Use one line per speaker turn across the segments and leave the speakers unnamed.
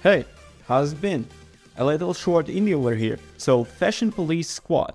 Hey, how's it been? A little short indie over here. So, Fashion Police Squad.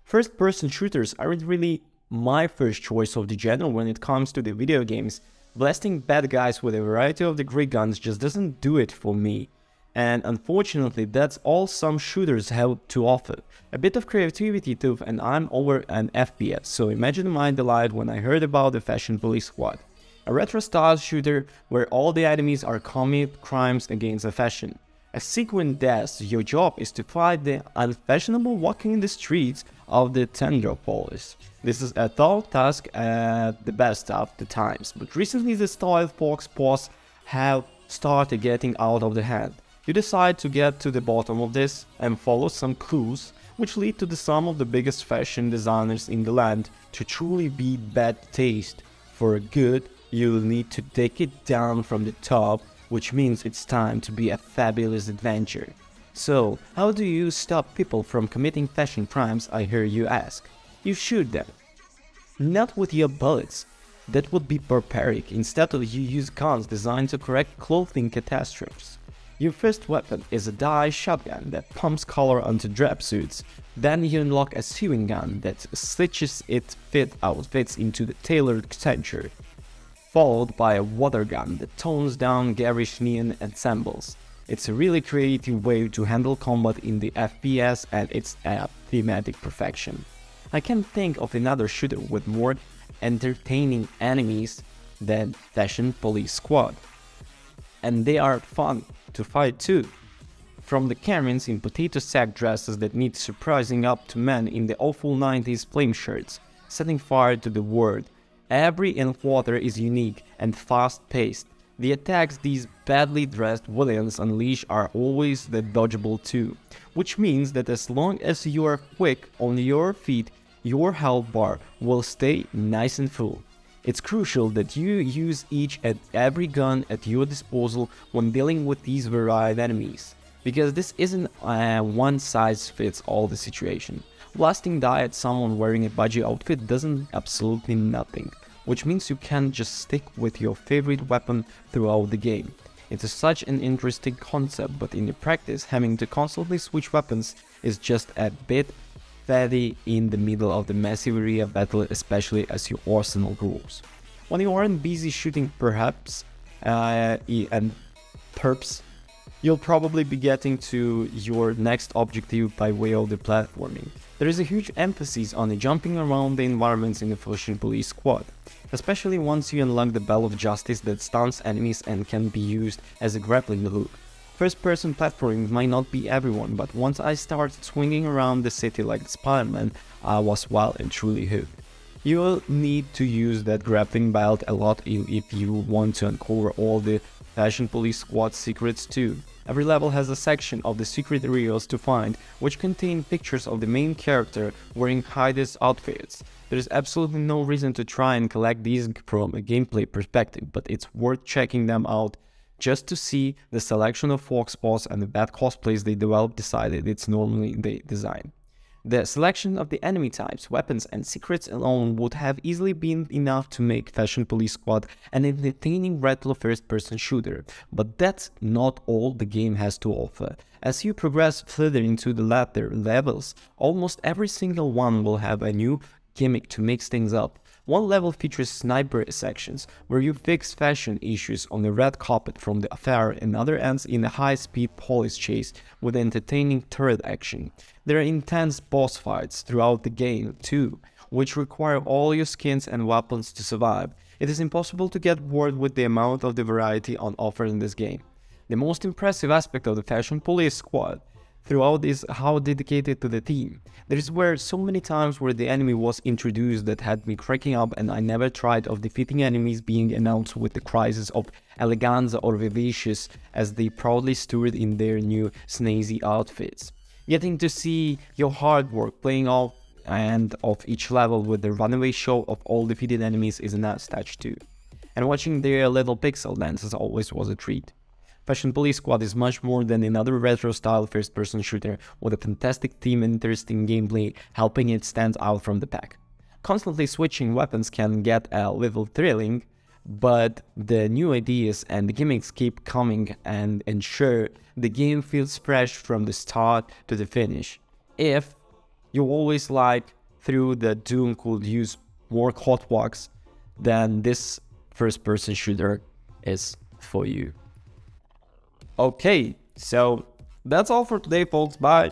First-person shooters aren't really my first choice of the genre when it comes to the video games. Blasting bad guys with a variety of the great guns just doesn't do it for me. And unfortunately, that's all some shooters have to offer. A bit of creativity too, and I'm over an FPS, so imagine my delight when I heard about the Fashion Police Squad. A retro-style shooter where all the enemies are commit crimes against the fashion. As SunandDust, your job is to fight the unfashionable walking in the streets of the Tendropolis. This is a tall task at the best of the times, but recently the style fox paws have started getting out of the hand. You decide to get to the bottom of this and follow some clues which lead to some of the biggest fashion designers in the land. To truly be bad taste for a good, you'll need to take it down from the top, which means it's time to be a fabulous adventure. So, how do you stop people from committing fashion crimes, I hear you ask? You shoot them. Not with your bullets. That would be barbaric. Instead, you use guns designed to correct clothing catastrophes. Your first weapon is a dye shotgun that pumps color onto drab suits. Then you unlock a sewing gun that stitches its outfits into the tailored texture, followed by a water gun that tones down garish neon ensembles. It's a really creative way to handle combat in the FPS, and it's a thematic perfection. I can't think of another shooter with more entertaining enemies than Fashion Police Squad. And they are fun to fight too. From the Karens in potato sack dresses that need surprising up to men in the awful 90s flame shirts, setting fire to the world. Every encounter is unique and fast-paced. The attacks these badly dressed villains unleash are always the dodgeable too, which means that as long as you are quick on your feet, your health bar will stay nice and full. It's crucial that you use each and every gun at your disposal when dealing with these varied enemies, because this isn't a one-size-fits-all situation. Blasting dye at someone wearing a budgie outfit doesn't absolutely nothing, which means you can't just stick with your favorite weapon throughout the game. It's such an interesting concept, but in the practice, having to constantly switch weapons is just a bit fatty in the middle of the massive area battle, especially as your arsenal grows. When you aren't busy shooting perps, you'll probably be getting to your next objective by way of the platforming. There is a huge emphasis on the jumping around the environments in the Fashion Police Squad, especially once you unlock the Bell of Justice that stuns enemies and can be used as a grappling hook. First-person platforming might not be everyone, but once I started swinging around the city like Spider-Man, I was well and truly hooked. You'll need to use that grappling belt a lot if you want to uncover all the Fashion Police Squad secrets too. Every level has a section of the secret areas to find, which contain pictures of the main character wearing hideous outfits. There is absolutely no reason to try and collect these from a gameplay perspective, but it's worth checking them out just to see the selection of fox paws and the bad cosplays they developed decided it's normally they design. The selection of the enemy types, weapons and secrets alone would have easily been enough to make Fashion Police Squad an entertaining retro first-person shooter, but that's not all the game has to offer. As you progress further into the latter levels, almost every single one will have a new gimmick to mix things up. One level features sniper sections, where you fix fashion issues on the red carpet from the affair, and another ends in a high-speed police chase with entertaining turret action. There are intense boss fights throughout the game too, which require all your skins and weapons to survive. It is impossible to get bored with the amount of the variety on offer in this game. The most impressive aspect of the Fashion Police Squad throughout is how dedicated to the theme. There were so many times where the enemy was introduced that had me cracking up, and I never tried of defeating enemies being announced with the crisis of eleganza or vivacious as they proudly stood in their new snazzy outfits. Getting to see your hard work playing off and of each level with the runaway show of all defeated enemies is a nice touch too. And watching their little pixel dances always was a treat. Fashion Police Squad is much more than another retro-style first-person shooter with a fantastic theme and interesting gameplay, helping it stand out from the pack. Constantly switching weapons can get a little thrilling, but the new ideas and the gimmicks keep coming and ensure the game feels fresh from the start to the finish. If you always like through the Doom could use more hot walks, then this first-person shooter is for you. Okay, so that's all for today, folks. Bye.